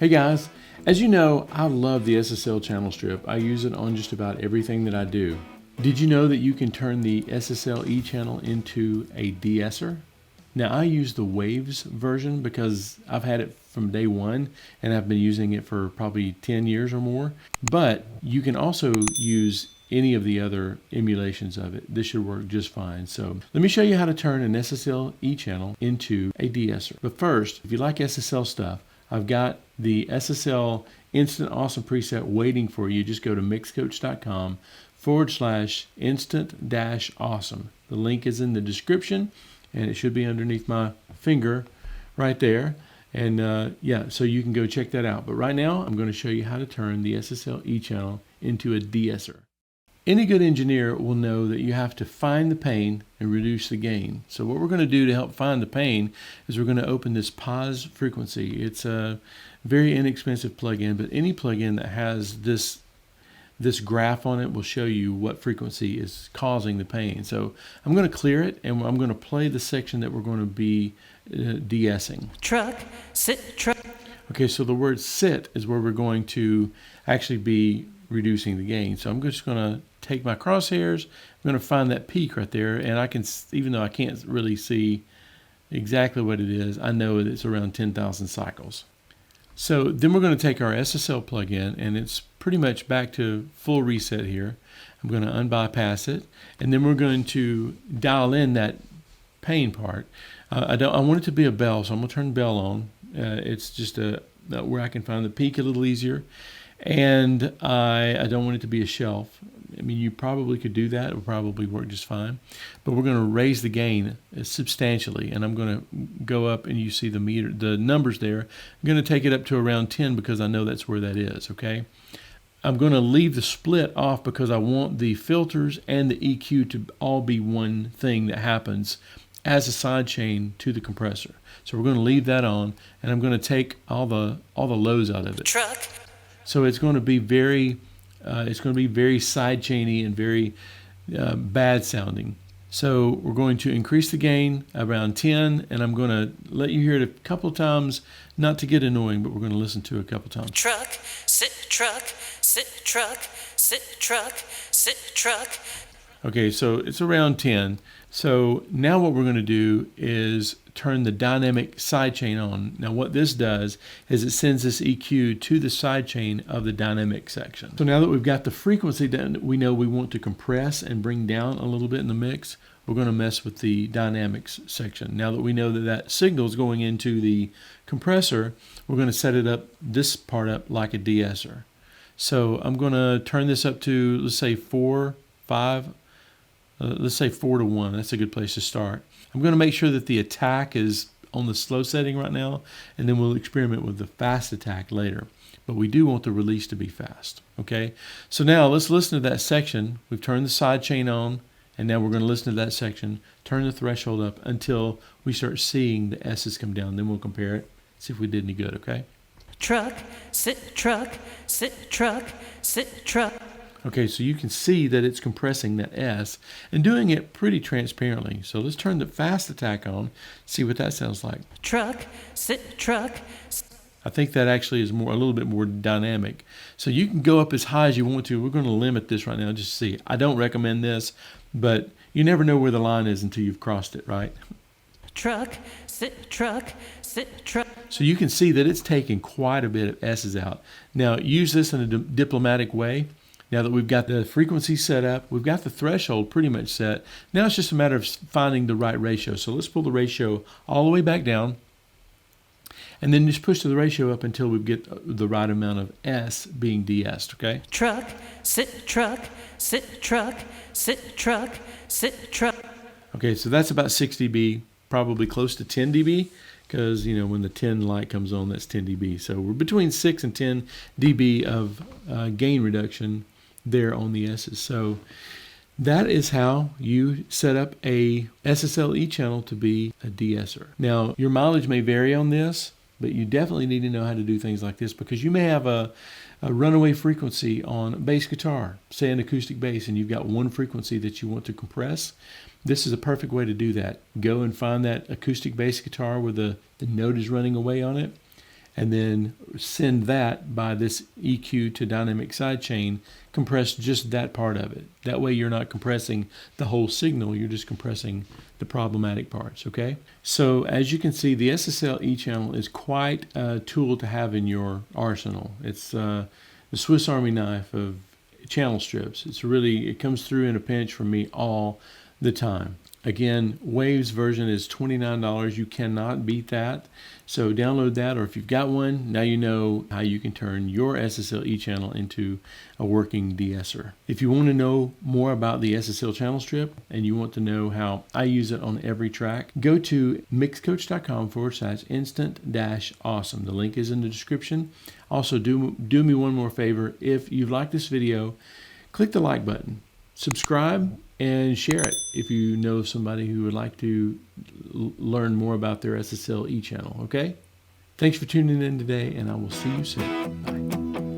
Hey guys, as you know, I love the SSL channel strip. I use it on just about everything that I do. Did you know that you can turn the SSL E-channel into a de-esser? Now I use the Waves version because I've had it from day one and I've been using it for probably 10 years or more. But you can also use any of the other emulations of it. This should work just fine. So let me show you how to turn an SSL E-channel into a de-esser. But first, if you like SSL stuff, I've got the SSL Instant Awesome preset waiting for you. Just go to mixcoach.com/instant-awesome. The link is in the description and it should be underneath my finger right there. And yeah, so you can go check that out. But right now, I'm going to show you how to turn the SSL E-channel into a de-esser. Any good engineer will know that you have to find the pain and reduce the gain. So what we're going to do to help find the pain is we're going to open this pause frequency. It's a very inexpensive plugin, but any plugin that has this graph on it will show you what frequency is causing the pain. So I'm going to clear it and I'm going to play the section that we're going to be de-essing. Truck, sit, truck. Okay, so the word sit is where we're going to actually be reducing the gain. So I'm just going to take my crosshairs, I'm going to find that peak right there, and I can, even though I can't really see exactly what it is, I know that it's around 10,000 cycles. So then we're going to take our SSL plugin, and it's pretty much back to full reset here. I'm going to unbypass it, and then we're going to dial in that pain part. I want it to be a bell, so I'm going to turn bell on. It's just where I can find the peak a little easier. And I don't want it to be a shelf. I mean, you probably could do that. It would probably work just fine. But we're going to raise the gain substantially. And I'm going to go up, and you see the meter, the numbers there. I'm going to take it up to around 10 because I know that's where that is, okay? I'm going to leave the split off because I want the filters and the EQ to all be one thing that happens as a side chain to the compressor. So we're going to leave that on, and I'm going to take all the lows out of it. Truck. So it's going to be very side chainy and very bad sounding. So we're going to increase the gain around 10, and I'm going to let you hear it a couple times, not to get annoying, but we're going to listen to it a couple times. Truck, sit, truck, sit, truck, sit, truck, sit, truck. Okay, so it's around 10. So now what we're going to do is turn the dynamic sidechain on. Now what this does is it sends this EQ to the sidechain of the dynamic section. So now that we've got the frequency that we know we want to compress and bring down a little bit in the mix, we're going to mess with the dynamics section. Now that we know that that signal is going into the compressor, we're going to set it up, this part up like a de-esser. So I'm going to turn this up to, let's say 4 to 1. That's a good place to start. I'm going to make sure that the attack is on the slow setting right now, and then we'll experiment with the fast attack later. But we do want the release to be fast, okay? So now let's listen to that section. We've turned the side chain on, and now we're going to listen to that section, turn the threshold up until we start seeing the S's come down. Then we'll compare it, see if we did any good, okay? Truck, sit, truck, sit, truck, sit, truck. Okay, so you can see that it's compressing that S and doing it pretty transparently. So let's turn the fast attack on, see what that sounds like. Truck, sit, truck. I think that actually is a little bit more dynamic. So you can go up as high as you want to. We're going to limit this right now just to see. I don't recommend this, but you never know where the line is until you've crossed it, right? Truck, sit, truck, sit, truck. So you can see that it's taking quite a bit of S's out. Now use this in a diplomatic way. Now that we've got the frequency set up, we've got the threshold pretty much set. Now it's just a matter of finding the right ratio. So let's pull the ratio all the way back down, and then just push the ratio up until we get the right amount of S being de-essed, okay? Truck, sit, truck, sit, truck, sit, truck, sit, truck. Okay, so that's about 6 dB, probably close to 10 dB, because, you know, when the 10 light comes on, that's 10 dB. So we're between 6 and 10 dB of gain reduction there on the S's. So that is how you set up a SSL E-channel to be a de-esser. Now, your mileage may vary on this, but you definitely need to know how to do things like this because you may have a runaway frequency on a bass guitar, say an acoustic bass, and you've got one frequency that you want to compress. This is a perfect way to do that. Go and find that acoustic bass guitar where the note is running away on it, and then send that by this EQ to dynamic sidechain, compress just that part of it. That way you're not compressing the whole signal, you're just compressing the problematic parts, okay? So as you can see, the SSL E-channel is quite a tool to have in your arsenal. It's the Swiss Army knife of channel strips. It comes through in a pinch for me all the time. Again, Wave's version is $29. You cannot beat that. So download that, or if you've got one, now you know how you can turn your SSL E-channel into a working de-esser. If you want to know more about the SSL channel strip and you want to know how I use it on every track, go to mixcoach.com/instant-awesome. The link is in the description. Also, do me one more favor. If you've liked this video, click the like button, subscribe, and share it if you know somebody who would like to learn more about their SSL E-channel, okay? Thanks for tuning in today, and I will see you soon. Bye.